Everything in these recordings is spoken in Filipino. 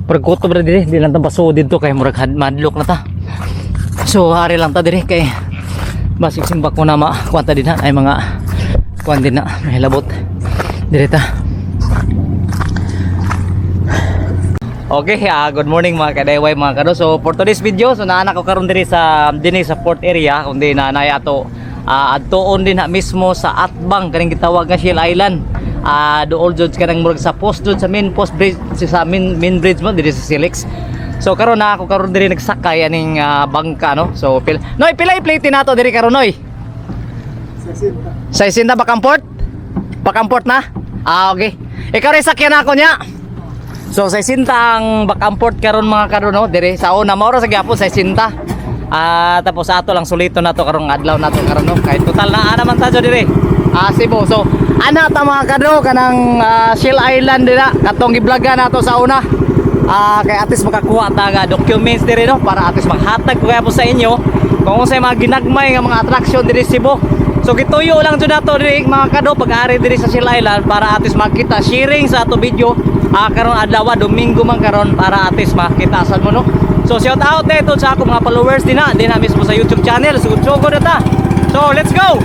Perkuto ba diri, di lang ta baso dito kay murag madlok na ta. So hari lang ta diri kay basig simbak ko na makuanta din ay mga kuan din na may labot diri ta. Okay, good morning mga kadayway mga kado. So for today's video, so naanak ko karon diri sa port area kundi na nay ato adtoon din ha mismo sa Atbang kaning gitawag nga Shell Island. Dool jud kanang murag sa post jud sa main post bridge sa main bridge mo diri sa Silex. So karon na ako karon diri nagsakay aning bangka no. So Noy pila i-plate nato diri karon Noy? 60 Bakamport? Bakamport na? Okay. Ikaw rin sakyan ako niya. So 60 ang Bakamport karon mga karon no diri sa una maoro sa gyapon 60. Tapos ato lang sulito na to karong adlaw nato karon no. Kay total na naman ta diri. Cebu. So ana ta mga kado kanang Shell Island dira katong giblaga nato sa una. Kay atis makakuha ta nga documents diri no para atis maghatag ko kaya po sa inyo kung unsay mga ginagmay nga mga attraction diri Cebu. So gituyo lang jud nato diri mga kado pag-ari diri sa Shell Island para atis makita sharing sa ato video karon adlaw Domingo man karon para atis makita sad mo no. So shout out dito sa ako mga followers din na mismo sa YouTube channel. Sugod na ta. So let's go.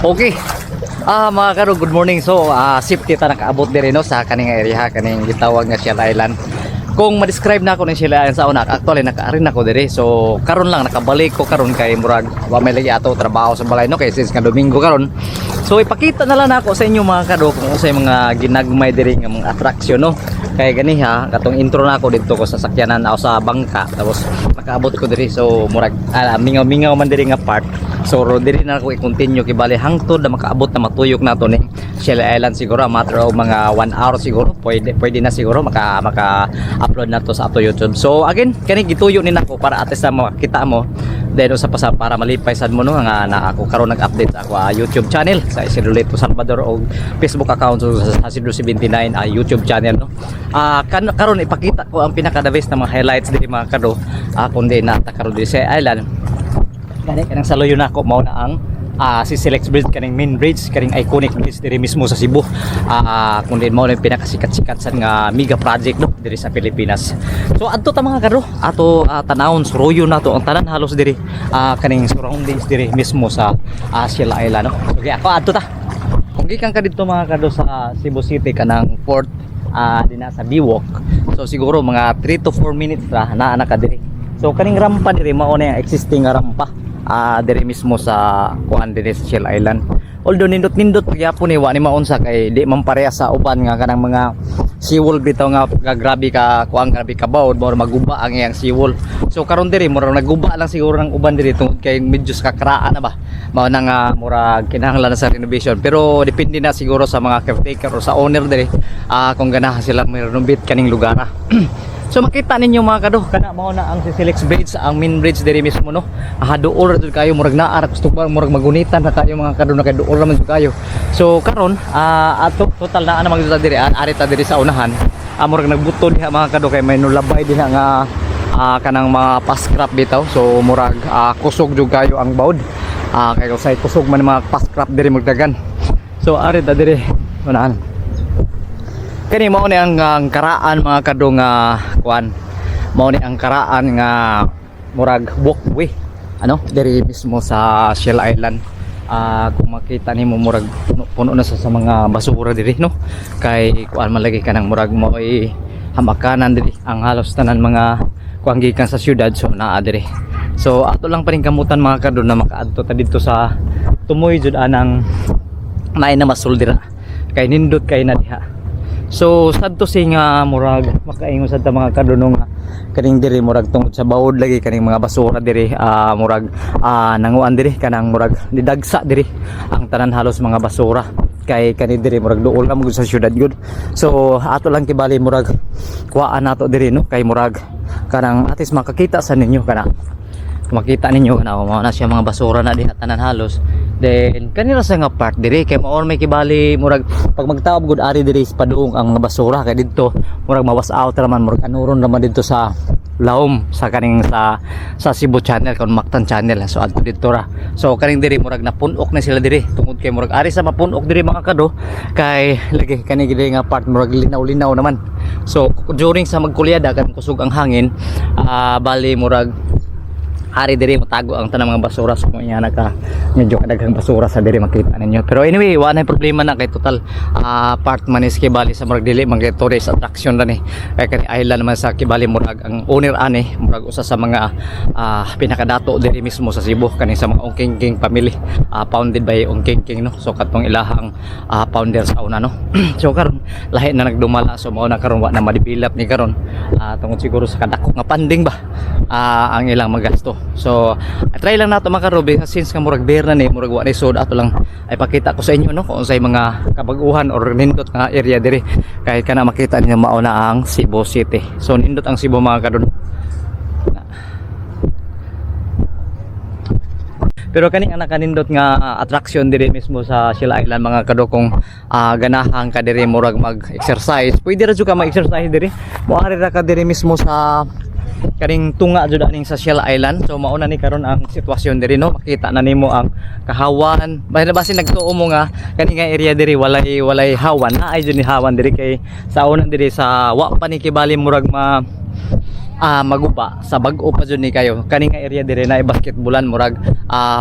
Okay. Mga karo, good morning. So, safety ta nakaabot diri no sa kaning area kaning gitawag nga Shell Island. Kung ma-describe na ako ng Shell Island sa una, actually naka-arin ako diri. So, karon lang nakabalik ko karon kay murag wa may lagi ato trabaho sa balay no kay since nga Domingo karon. So, ipakita na lang ako sa inyo mga karo kung unsay mga ginagmay diri nga mga attraction no. Kay gani ha, katong intro na ako dito ko sa sakyanan o sa bangka tapos nakaabot ko diri. So, murag mingaw-mingaw man diri nga part. So diri na ako i-continue kay bali hangtod na makaabot na matuyok nato ni Shell Island siguro matter of mga 1 hour siguro pwede na siguro maka-upload na to sa ato YouTube. So again kani gituyo ni nako para ates na makita mo then usa pa sa para malipay sad mo no nga na ako karon nag-update sa ako YouTube channel sa Isidro Lito Salvador o Facebook account sa Isidro 79 YouTube channel no. Karon ipakita ko ang pinaka the best na mga highlights diri mga kado kundi na ta karon diri sa island. Kani kanang saluyo na ako mao na ang si Silex Bridge kaning main bridge kaning iconic bridge diri mismo sa Cebu. Kundi mao na pinakasikat-sikat sa nga mega project no diri sa Pilipinas. So adto ta mga karo ato tanawon suruyo nato ang tanan halos diri kaning surroundings diri mismo sa Shell Island no. So ako adto ta. Kung gikan ka dito mga kado sa Cebu City kanang port dinha sa Biwok. So siguro mga 3 to 4 minutes na ka diri. So kaning rampa diri mao na yung existing nga rampa diri mismo sa kuan diri sa Shell Island. Although nindot gyapon ni wa ni maunsa kay di man pareha sa uban nga kanang mga seawall bitaw nga grabe ka kuan grabe ka bawod mo maguba ang iyang seawall. So karon diri mura naguba lang siguro ng uban diri tungod kay medyo sa kakraan na ba. Mao na nga mura kinahanglan na sa renovation pero depende na siguro sa mga caretaker o sa owner diri kung ganahan silang i-renovate kaning lugar. So makita ninyo mga kado kana mao na ang Silex Bridge ang main bridge diri mismo no. Duol ra kayo murag naa gusto ba murag magunitan na kayo mga kado na kay duol ra man kayo. So karon ato total na namang diri ari ta diri sa unahan. Murag nagbuto diha mga kado kay may nulabay diha nga kanang mga pascrap bitaw. So murag kusog jud kayo ang bawd. Kay usay kusog man mga pascrap diri magdagan. So ari ta diri unahan. Kani mao ni ang karaan mga kadong kuan. Mao ni ang karaan nga murag walkway ano diri mismo sa Shell Island. kung makita nimo murag puno na sa mga basura diri no, kay kuan malagi ka nang murag mo hamakanan diri ang halos tanan mga kuang gikan sa syudad, so naa diri. So ato lang pa rin kamutan mga kadon na makaadto ta dito sa tumoy jud anang may na masul dira kay nindot kay na diha. So sad to say nga murag makaingon sad ta mga kadon nga kaning diri murag tungod sa bawod lagi kaning mga basura diri, murag nanguan diri kanang murag didagsa diri ang tanan halos mga basura kay kani diri murag duol na sa syudad gud. So ato lang kibali murag kuhaan nato diri no, kay murag kanang atis makakita sa ninyo kana makita ninyo kana mao na siya mga basura na diha tanan halos. Then kanira sa nga part diri kay mao may kibali murag pag magtaob gud ari diri sa paduong ang basura kay didto murag mawas out raman murag anuron raman didto sa laom sa kaning sa Cebu Channel kon Mactan Channel. So adto didto ra. So kaning diri murag napunok na sila diri tungod kay murag ari sa mapunok diri mga kado kay lagi kani diri nga part murag linaw-linaw naman. So during sa magkulyada kan kusog ang hangin, bali murag ari diri matago ang tanang mga basura, so kung iyan ka medyo kadaghang basura sa diri makita ninyo. Pero anyway wala na problema na kay total part man is Kibali sa murag dili man kay tourist attraction ra ni kay kani island naman sa Kibali murag ang owner ani murag usa sa mga pinakadato diri mismo sa Cebu kani sa mga Ongking family, founded by Ongking no. So katong ilahang founder sa una no. So karon lahi na nagdumala, so mao na karon wa na ma-develop ni karon tungod siguro sa kadako nga funding ba ang ilang magasto. So try lang nato makarobi since nga murag beer na ni murag wa ni sod, ato lang ay pakita ko sa inyo no kung unsay mga kabaguhan or nindot nga area diri kay kana makita ninyo mao na ang Cebu City. So nindot ang Cebu mga kadon. Pero kaning anak kanindot nga attraction diri mismo sa Shell Island mga kado kung ganahan ka diri murag mag-exercise, pwede ra jud ka mag-exercise diri. Moari ra ka diri mismo sa kaning tunga jud aning sa Shell Island. So mao na ni karon ang sitwasyon diri no, makita na nimo ang kahawan. Basin nagtuo mo nga kani nga area diri walay hawan, na ay jud ni hawan diri kay sa una diri sa wa pa ni Kibali murag maguba sa bag-o pa jud ni kayo kani nga area diri na basketballan murag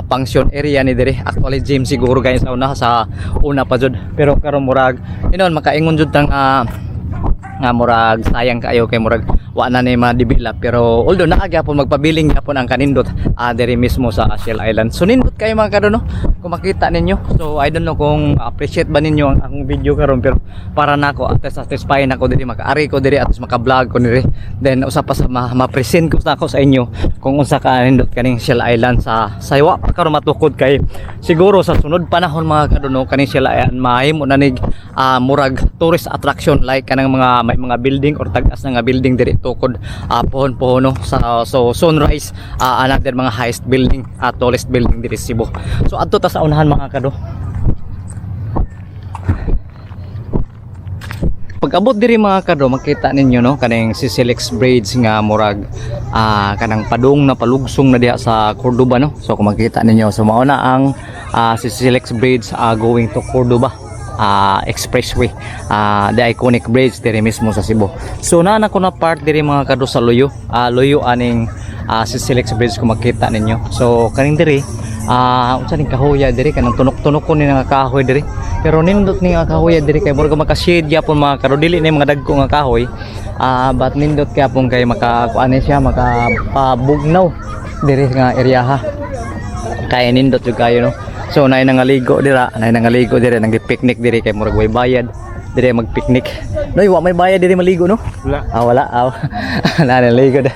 function area ni diri. Actually gym siguro guys sa una pa jud, pero karon murag inon makaingon jud tang nga murag sayang kayo kay murag wa na ni ma-develop. Pero although naagyapon magpabiling gyapon ang kanindot diri mismo sa Shell Island. So nindot kayo mga kado no kung makita ninyo. So I don't know kung appreciate ba ninyo ang akong video karon, pero para nako satisfy na ko diri, makaari ko diri at maka-vlog ko diri. Then usa pa sa ma-present ko sa inyo kung unsa ka nindot kaning Shell Island sa wa pa karon matukod kay siguro sa sunod panahon mga kado no kaning Shell Island mahimo na nig murag tourist attraction like kanang may mga building or tagas na nga building diri tukod pohon-pohon no. So sunrise another mga highest building tallest building diri Cebu. So adto ta sa unahan mga kado. Pag abot diri mga kado makita ninyo no kaning Sisilix Bridge nga murag kanang padung na palugsong na diha sa Cordoba no. So kung makita ninyo, so mao na ang Sisilix Bridge going to Cordoba expressway, the iconic bridge diri mismo sa Cebu. So na ko na part diri mga kado sa Loyo aning Sisilix Bridge kung makita ninyo. So kaning diri unsa ning kahoya diri kanang tunok-tunok ko ni nga kahoy diri, pero nindot ni nga kahoy diri kay murag maka-shade gyapon mga kado, dili ni mga dagko nga kahoy but nindot gyapon kay makakuan siya makapabugnaw diri nga area ha kay nindot jud kayo no. So nay nangaligo dira, nang-picnic diri kay murag way bayad diri mag-picnic. Noy wa may bayad diri maligo no? Wala. Wala. Naligo da.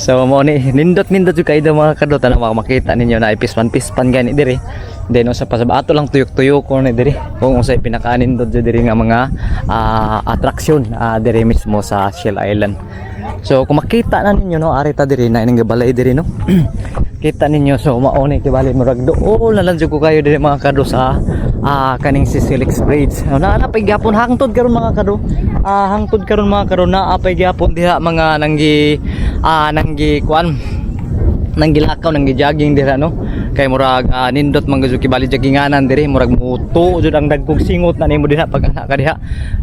So mo ni nindot jud kay mga kadot na makita ninyo na pispan gani diri. Then usa pa sa ato lang tuyok-tuyok ko ni diri kung unsay pinakaanindot jud diri nga mga attraction diri mismo sa Shell Island. So kung makita na ninyo no ari ta diri na ning balay diri no. Kita ninyo, so mauni Kibali murag dool na lang jud ko kayo diri mga kado sa kaning Sisilix Bridge. Naapay gyapon hangtod karon mga kado. Hangtod karon mga kado naapay gyapon diha mga nanggi kuan nanggilakaw jogging dira no. Kay murag nindot man gud Kibali jogginganan diri murag muto jud ang dagkog singot na nimo diha pag ana ka diha.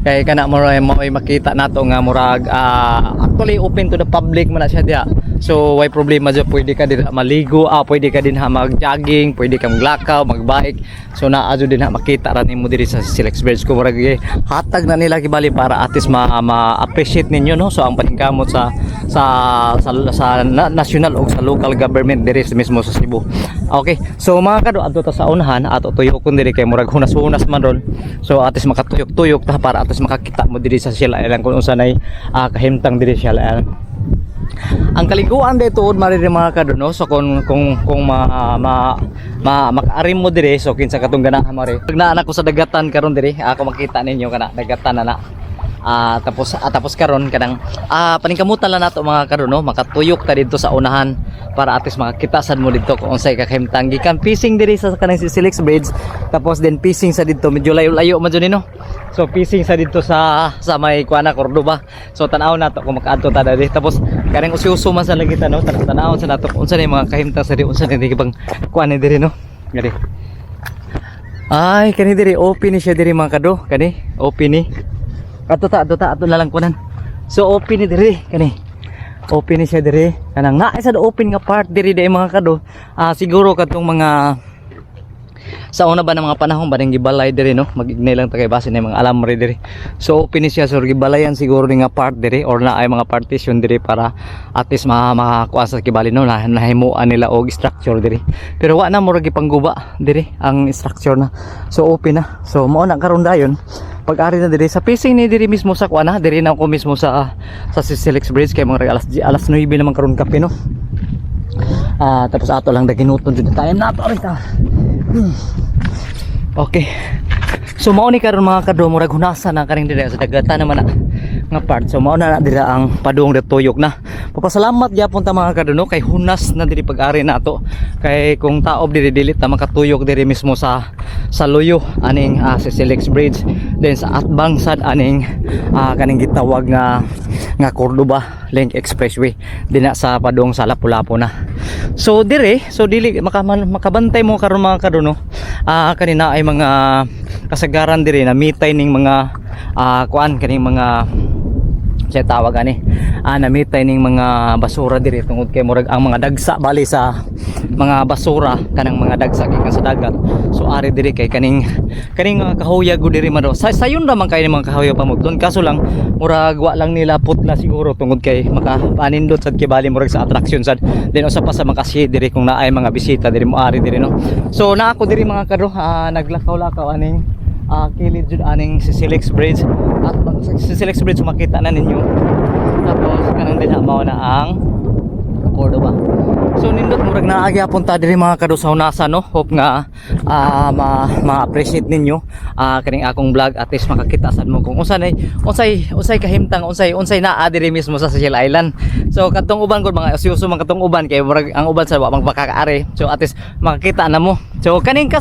Kay kana murag makita nato nga murag actually open to the public man na siya diha. So why problema dyan, pwede ka din maligo, pwede ka din mag-jogging, pwede ka maglakaw, magbike. So naa dyan din makita rin mo diri sa Silex Bridge kung marag hatag na nila kibali para at least ma-appreciate ninyo, no. So ang paningkamot sa national o sa local government diri mismo sa Cebu. Okay, so mga kado adto ta sa unahan ato tuyokon diri kay murag hunas-hunas man ron. So at least makatuyok-tuyok ta para at least makakita mo diri sa Shell Island kung unsa nay kahimtang diri Shell Island. Ang kaliguan dito mariri mga kado, no. So kung makaarim mo diri, so kinsa katong ganahan mari pag naa ko sa dagatan karon diri ako makita ninyo kana dagatan na tapos karon kanang paningkamutan lang nato mga kado, no. Makatuyok ta dito sa unahan para at least makakita sad mo dito kung unsay kakahimtang gikan fishing diri sa kanang Silex Bridge, tapos then fishing sa dito medyo layo-layo man jud, no. So fishing sa dito sa may kuana Cordoba. So tan-aw nato kung makaadto ta diri, tapos kanang usyuso man sa lagita, no. Tan-awon sa nato kung unsa ni mga kahimtang sa diri, unsa ni gibang kuana diri, no. Gani ay kani diri open ni siya diri mga kado, kani open ni ato na lang kunan. So open ni diri kani, open ni siya diri kanang naa sa open nga part diri day mga kado. Siguro katong mga sa una ba ng mga panahon ba nang gibalay diri, no. Mag-ignay lang ta kay base na mga alamre diri. So open ni siya, so gibalayan siguro ni nga part diri or na ay mga partition diri para at least makakuha sa kibali, no. Nahimuan nila og structure diri, pero wa na mura gipangguba diri ang structure na. So open na, so mao na karon dayon pag-ari na diri sa fishing ni diri mismo sa kuana diri na ko mismo sa Silex Bridge kay mga alas 9 naman karon kape, no. Tapos ato lang daginuton jud tayo nato rita. Okay, so mao ni karon mga kado murag hunasan na kaning diri sa dagatan naman nga part. So mao na diri ang padung tuyok na. Papasalamat gyapon ta mga kado, no, kay hunas na diri pag-ari nato, kay kung taob diri dili ta makatuyok diri mismo sa luyo aning sa Silex Bridge, then sa atbang sad aning kaning gitawag nga Cordoba Link Expressway dina sa padung sa Lapu-Lapu na. So dili makabantay mo karon mga kado, no. Kanina ay mga kasagaran diri na mitay ning mga kuan kaning mga siya tawag ani namitay ning mga basura diri tungod kay murag ang mga dagsa bali sa mga basura kanang mga dagsa gikan sa dagat. So ari diri kay kaning kahuyag gud diri man sayon ra man kay mga kahuyag pamudlon, kaso lang murag wa lang nila putla siguro tungod kay makapanindot sad kay bali murag sa attraction sad, then usa pa sa makasi diri kung naay mga bisita diri mo ari diri, no. So na ako diri mga kado naglakaw-lakaw aning kilid jud aning si Silex Bridge, at si Silex Bridge makita na ninyo, tapos kanang din mao na ang Cordoba. So nindot murag naagyapon ta diri mga kado sa hunasan, no. Hope nga ma-appreciate ninyo kaning akong vlog, at least makakita sad mo kung unsay kahimtang unsay naa diri mismo sa Shell Island. So katong uban gud mga usyuso man katong uban kay murag ang uban sa wa magpakakaari, so at least makakita na mo. So kaning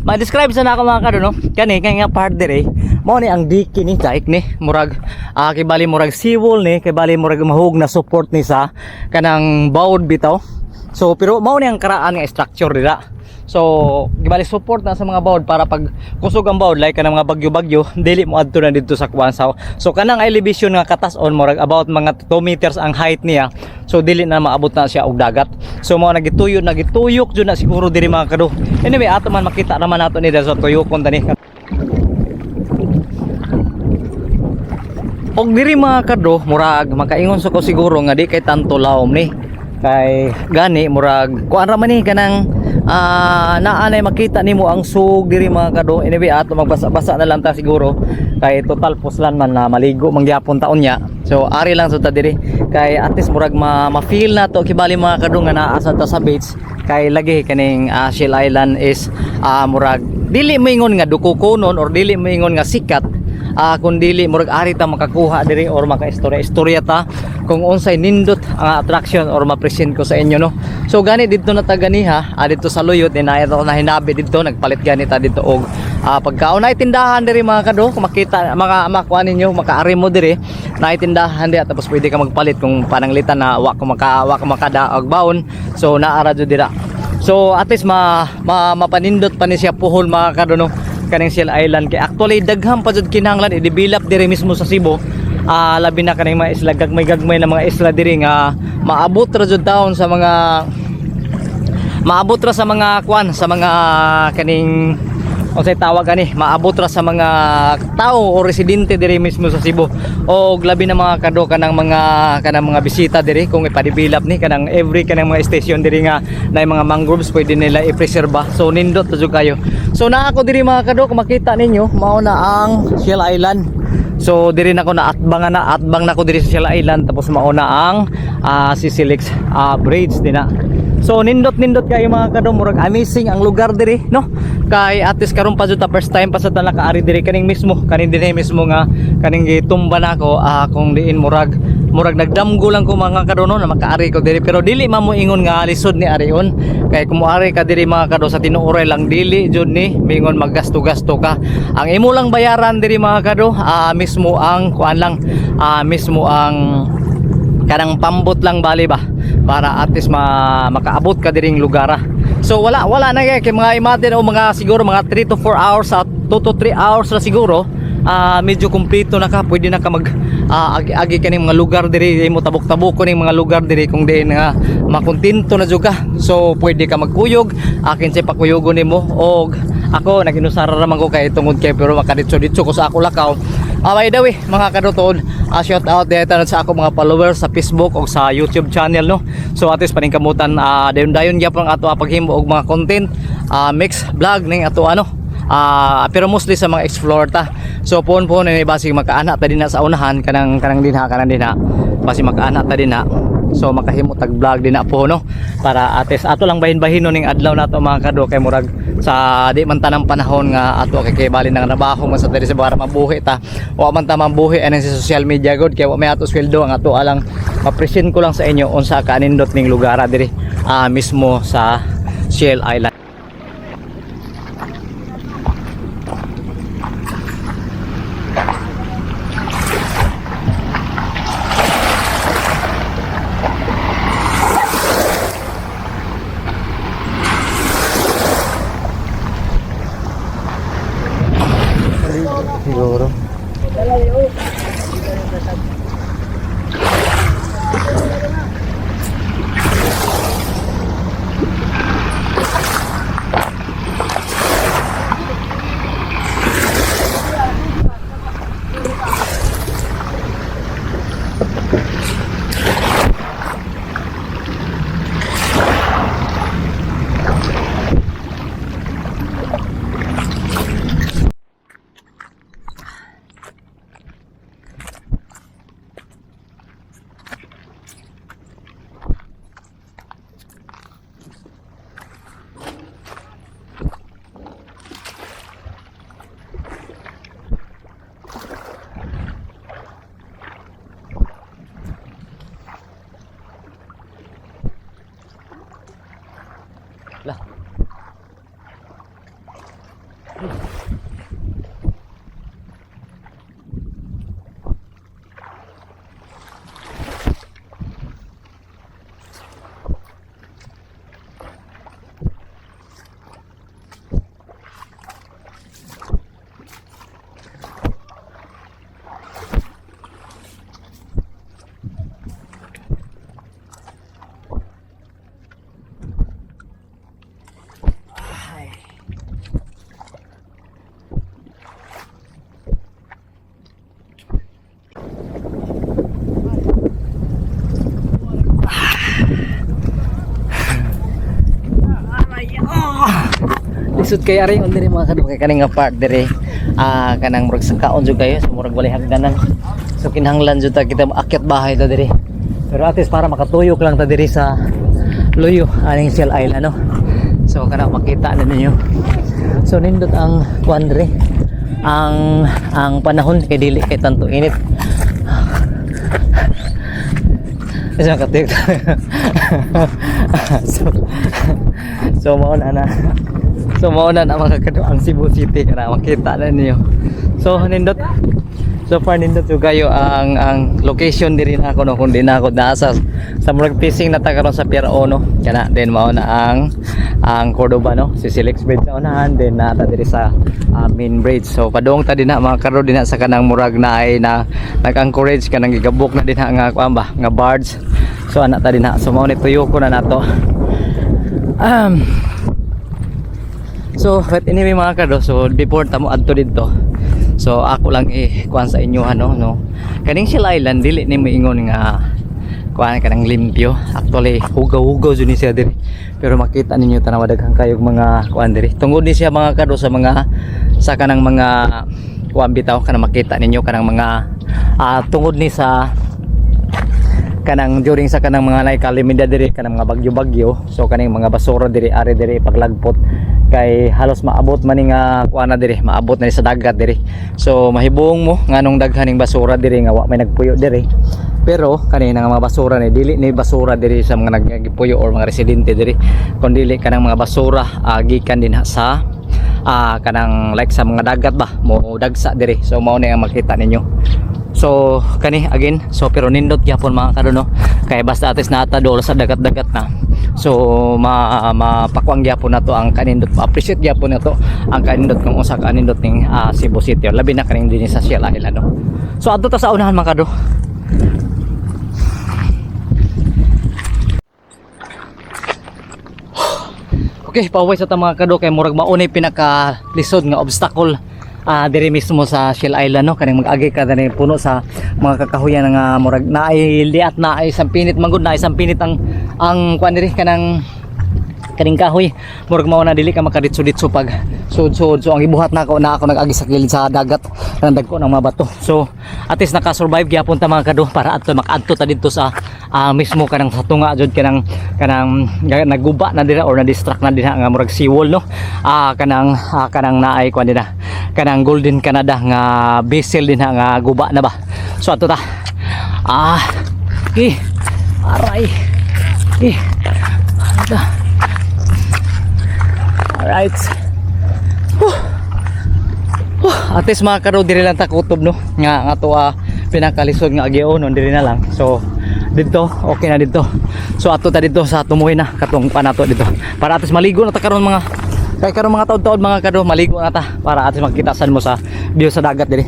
ma-describe sa nako mga kado, no. Kani nga part diri mao ni ang diki ni daik ni murag kay bali murag seawall ni, kay bali murag mahug na support ni sa kanang bawd bitaw. So pero mao ni ang karaan nga structure dira. So gibali support na sa mga bawd para pag kusog ang bawd like kanang mga bagyo-bagyo dili mo adto na dito sa kuwansaw. So kanang elevation nga katas-on murag about mga 2 meters ang height niya. So dili na maabot na siya og dagat. So mao nagituyok jud na siguro diri mga kado. Anyway ato man makita naman nato ni sa tuyokon tani. Og diri mga kado murag makaingon sa ko siguro nga di kay tanto lawom ni, kay gani murag kuan ra man ni kanang naanay makita nimo ang sug diri mga kado. Anyway ato magbasa-basa na lang ta siguro kay total puslan man na maligo mangyapon taon nya. So ari lang sa ta diri kay at least murag ma-feel na to kibali mga kado nga naa sa ta sa beach, kay lagi kaning Shell Island is murag dili moingon nga dukukonon or dili moingon nga sikat, kung dili murag ari ta makakuha diri or maka-istorya ta kung unsay nindot ang attraction or ma-present ko sa inyo, no. So gani dito na ta ganiha dito sa luyot na hinabi dito nagpalit gani ta dito og pagkaon na tindahan diri mga kado. Kung makita makuha ninyo makaari mo diri na tindahan diri, tapos pwede ka magpalit kung pananglitan na wa ko makadaog baon. So naara jud dira. So at least mapanindot pa ni siya puhol mga kado, no, kaning Shell Island. Kay actually daghang pa jud kinahanglan i-develop diri mismo sa Cebu. Labi na kaning mga isla gagmay na mga isla diri nga maabot ra jud taon sa mga kwan, sa mga kaning unsay tawag ani, maabot ra sa mga tao o residente diri mismo sa Cebu, o labi na mga kado kanang mga bisita diri kung ipadevelop ni kanang every kanang mga station diri nga na mga mangroves pwede nila i-preserba. So nindot jud kayo. So naa ako diri mga kado, kung makita ninyo mao na ang Shell Island. So diri na ko na atbang na ko diri sa Shell Island, tapos mao na ang Sisilix Bridge din na. So nindot kayo mga kado, murag amazing ang lugar diri, no? Kay atis karon pa jud ta first time pa sa ta nakaari diri kaning dinhi mismo nga kaning gitumba nako kung diin murag nagdamgo lang ko mga kado no na makaari ko diri, pero dili man mo ingon nga lisod ni arion. Kay kung moari ka diri mga kado sa tinuoray lang, dili jud ni mingon maggasto-gasto ka. Ang imo lang bayaran diri mga kado mismo ang kuan lang, mismo ang kanang pambot lang bali ba, para at least makaabot ka diring lugar. So wala na kay mga imagine o mga siguro mga 3 to 4 hours at 2 to 3 hours na siguro medyo kumpleto na ka, pwede na ka mag agi kaning mga lugar diri, mo tabok-tabok ko ning mga lugar diri kung diin nga makontento na jud ka. So pwede ka magkuyog, akin sa pakuyogon nimo, og ako naginusara ra man ko kay tungod kay pero makaditso-ditso ko sa ako lakaw. By the way mga kadutod, shout out dito sa ako mga followers sa Facebook o sa YouTube channel, no. So at least paningkamutan dayon gyapon ato paghimo og mga content, mix vlog ning ato pero mostly sa mga explore ta. So puon ni basig makaana ta dinha sa unahan kanang dinha basig makaana ta dinha. So makahimo tag vlog din na po, no, para ates ato lang bahin-bahinon ning adlaw nato mga kado, kay murag sa di man tanang panahon nga ato kay bali nang trabaho man sa diri sa para mabuhi ta, wa man ta mabuhi aning sa social media god, kay wa may ato sweldo. Ang ato alang ma-present ko lang sa inyo unsa ka nindot ning lugar diri mismo sa Shell Island. Siguro. Lah. Lisod kay ari on diri mga kadto, kay kaning nga part diri kanang murag sakaon jud kayo, so murag walay hagdanan. So kinahanglan jud ta kita maakyat bahay ta diri, pero at least para makatuyok lang ta diri sa luyo aning Shell Island, no. So kana makita na ninyo. So nindot ang kuan diri, ang panahon kay dili kay tanto init. Isa ka tik. So mauna na. So mauna na mga kadto ang Cebu City, kana makita na niyo. So nindot So far nindot yung kayo ang location diri na ako no, kung di na ako nasa sa murag fishing na tagaron sa Piero no. Kana then mao na ang Cordoba no, si Silex Bridge sa unahan, then nata diri sa main bridge. So padung ta din na mga karo din na sa kanang murag na ay na nag-encourage kanang gigabok na din nga kuan ba nga barge. So ana ta din na, so mao ni tuyo ko na nato. So but anyway mga karo, so before tamo adto dito, so ako lang kuan sa inyo ano no, kaning Shell Island dili ni moingon nga kuan kanang limpyo. Actually hugaw-hugaw jud ni siya diri, pero makita ninyo tanaw daghang kayog mga kuan diri. Tungod ni siya mga kado sa mga sa kanang mga kuan bitaw kanang makita ninyo kanang mga tungod ni sa kanang during sa kanang mga nay kalimidad diri kanang mga bagyo-bagyo. So kaning mga basura diri ari diri paglagpot kay halos maabot man ni nga kuana diri, maabot na ni sa dagat diri. So mahibong mo nganong daghaning basura diri nga wa may nagpuyo diri. Pero kanina nga mga basura ni dili ni basura diri sa mga nagpuyo or mga residente diri, kun dili kanang mga basura gikan din sa kanang like sa mga dagat ba mo dagsa diri. So mao ni ang makita ninyo. So kani again, so pero nindot gyapon mga kado no, kay basta atis nata dol sa dagat-dagat na. So mapakwang gyapon nato ang kanindot, appreciate gyapon nato ang kanindot kung usa ka kanindot ning Cebu City, labi na kaning dinhi sa Shell Island no. So adto ta sa unahan mga kado. Okay, pauwi sa ta mga kado kay murag maunay pinaka lisod nga obstacle diri mismo sa Shell Island no, kaning mag-agi ka dani puno sa mga kakahuyan nga murag naay liat na ay sampinit manggod na isang pinit ang kuan diri kanang kaning kahoy murag mao na dili ka makaditso-ditso pag sud-sud. So ang gibuhat na ako nag-agi sa kilid sa dagat kanang dagko ng mga bato. So at least naka-survive gyapon ta mga kado para adto makaadto ta didto sa mismo kanang sa tunga jud kanang naguba na dira or na distract na dira nga murag seawall no. Kanang naay kuan dira kanang Golden Canada nga vessel din nga guba na ba. So ato ta okay aray alright. At least mga karo diri lang ta kutob no nga to pinakalisod nga agyo no diri na lang. So dito okay na dito. So ato ta dito sa tumuhin na katong panato dito para at least maligo na ta karon mga kay karon mga taud-taud mga kado maligo na ta para at least makita san mo sa view sa dagat diri.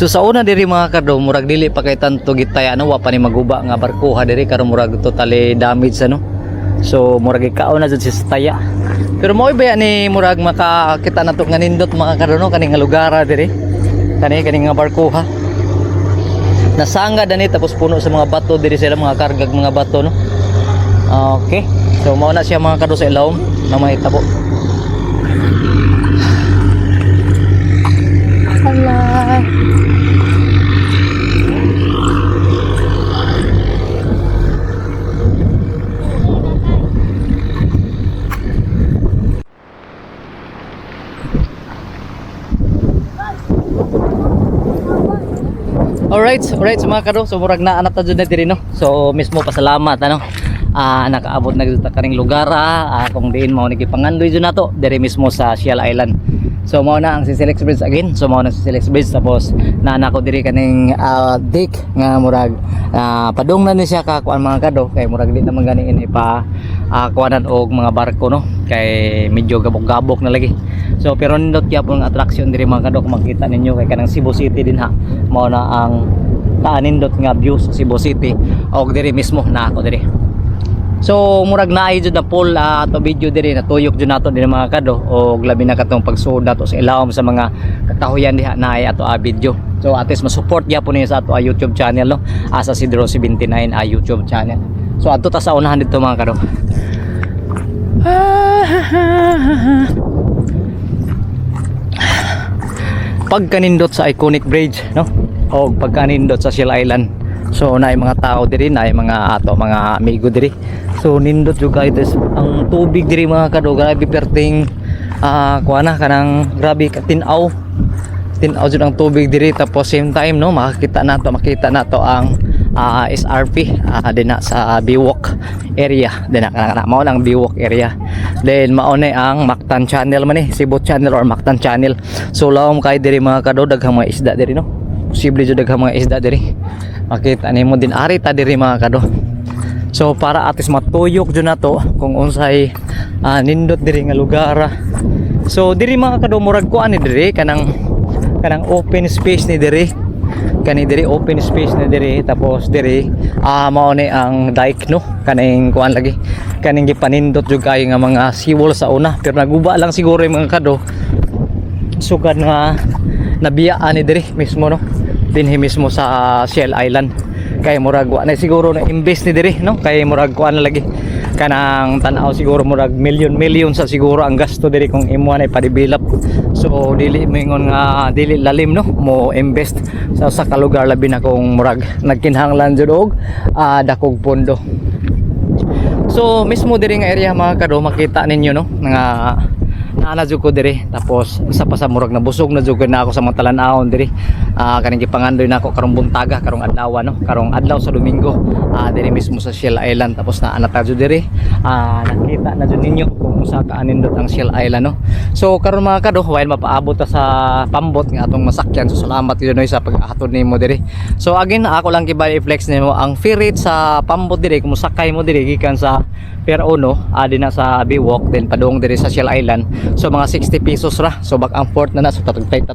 So sa una diri mga kado murag dili pa kay tanto gitay ano wa pa ni maguba nga barkuha diri karon murag totally damage ano. So murag ikaw na jud si taya. Pero mo ba ni murag makakita nato nga nindot mga kado no kaning nga lugar diri. Kani nga barkuha. Nasanga dani tapos puno sa mga bato diri sila mga kargag mga bato no. Okay. So mao na siya mga kado sa ilawom na mahitabo. Allah. Alright mga kado, so murag na anata jud na diri no. So mismo pasalamat ano. Nakaabot na kita kaning lugar kung diin mao nagipangandoy jud nato diri mismo sa Shell Island. So mao na ang si Silex Bridge again. So mao na si Silex Bridge tapos naana ko diri kaning deck nga murag padung na ni siya ka kuan mga kado kay murag di naman gani ini pa kuanan og mga barko no kay medyo gabok-gabok na lagi. So pero nindot gyapon ang attraction diri mga kado kung makita ninyo kay kanang Cebu City din ha. Mao na ang nindot nga view sa Cebu City og diri mismo na ako diri. So murag naay jud na poll ato video diri natuyok jud nato din mga kado og labi na katong pagsuod nato sa ilawom sa mga katahuyan diha naay ato video. So at least ma-support gyapon niyo sa ato YouTube channel no sa Sidro79 YouTube channel. So adto ta sa unahan dito mga kado. Pagkanindot sa iconic bridge no o pagkanindot sa Shell Island So naay mga tao diri, naay mga ato mga amigo diri. So nindot jud kay ang tubig diri mga kado, grabe perting kuana kanang grabe katinaw. Tinaw jud ang tubig diri, tapos same time no makita nato ang SRP din na sa Biwok area, din na mao lang Biwok area. Then mao na ang Mactan Channel man Cebu Channel or Mactan Channel. So lawom kay diri mga kado, daghang mga isda diri no. Posible jud daghang mga isda diri. Makita nimo din ari ta diri mga kado. So para atis matuyok jud nato kung unsay nindot diri nga lugar. So diri mga kado murag kuan ni diri kanang open space ni diri. Kani diri open space na diri, tapos diri mao ni ang dike no, kaning kuan lagi kaning gipanindot jud kay nga mga seawall sa una, pero naguba lang siguro yung mga kado sugad nga nabiyaan ni diri mismo no, dinhi mismo sa Shell Island. Kay murag wa na siguro na invest ni diri no, kay murag kuan na lagi kanang tanaw siguro murag million sa siguro ang gasto diri kung imo na ipa-develop. So dili mingon nga dili lalim no mo invest sa kalugar, labi na kung murag nagkinahanglan jud og dakog pondo. So mismo diri nga area mga kado makita ninyo no nga naana jud ko diri, tapos isa pa sa murag nabusog na jud na ako sa mga talan-awon diri. Kaning gipangandoy na ako karong buntaga, karong adlaw no, karong adlaw sa Domingo diri mismo sa Shell Island. Tapos naana ta jud diri, nakita na jud ninyo kung usa ka anindot ang Shell Island no. So karon mga kado, while mapaabot ta sa pambot nga atong masakyan, so salamat yun no sa pag-ahatod nimo diri. So again ako lang kibali i-flex nimo ang fare rate sa pambot diri kung sakay mo diri gikan sa Pier 1 din na sa Biwok, then padung diri sa Shell Island. So mga 60 pesos ra. So back and forth na so 30.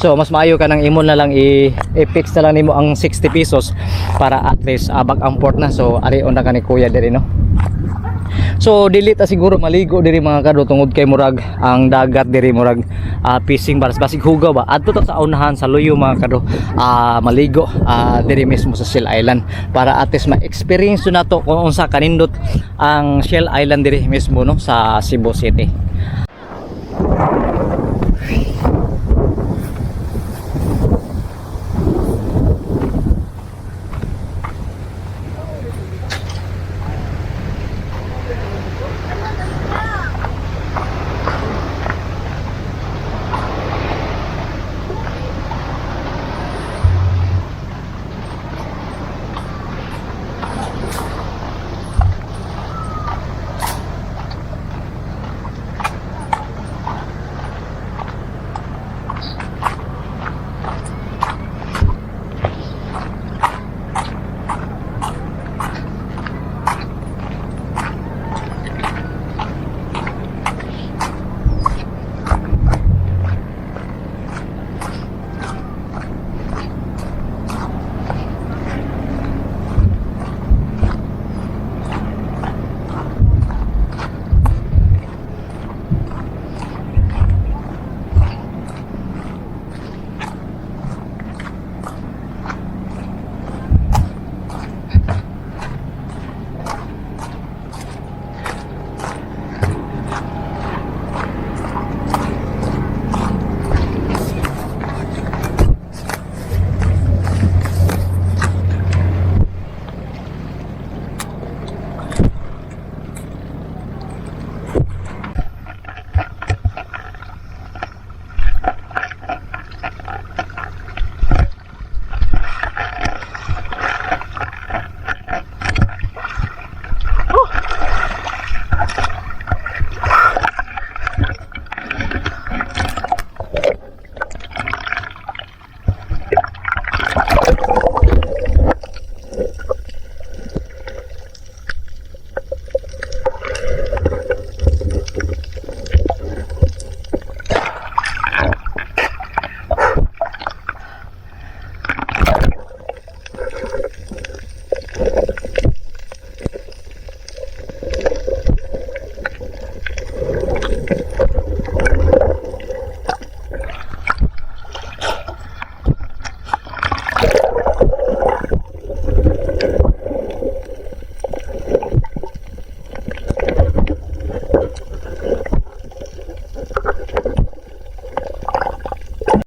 So mas maayo ka nang imon na lang i-fix na lang nimo ang 60 pesos para at least back and forth na. So ari on na ka ni kuya diri no. So dili ta siguro maligo diri mga kado tungod kay murag ang dagat diri murag fishing para basig hugaw ba adto ta sa unahan sa luyo mga kado maligo diri mismo sa Shell Island para at least ma-experience nato kung unsa kanindot ang Shell Island diri mismo no sa Cebu City.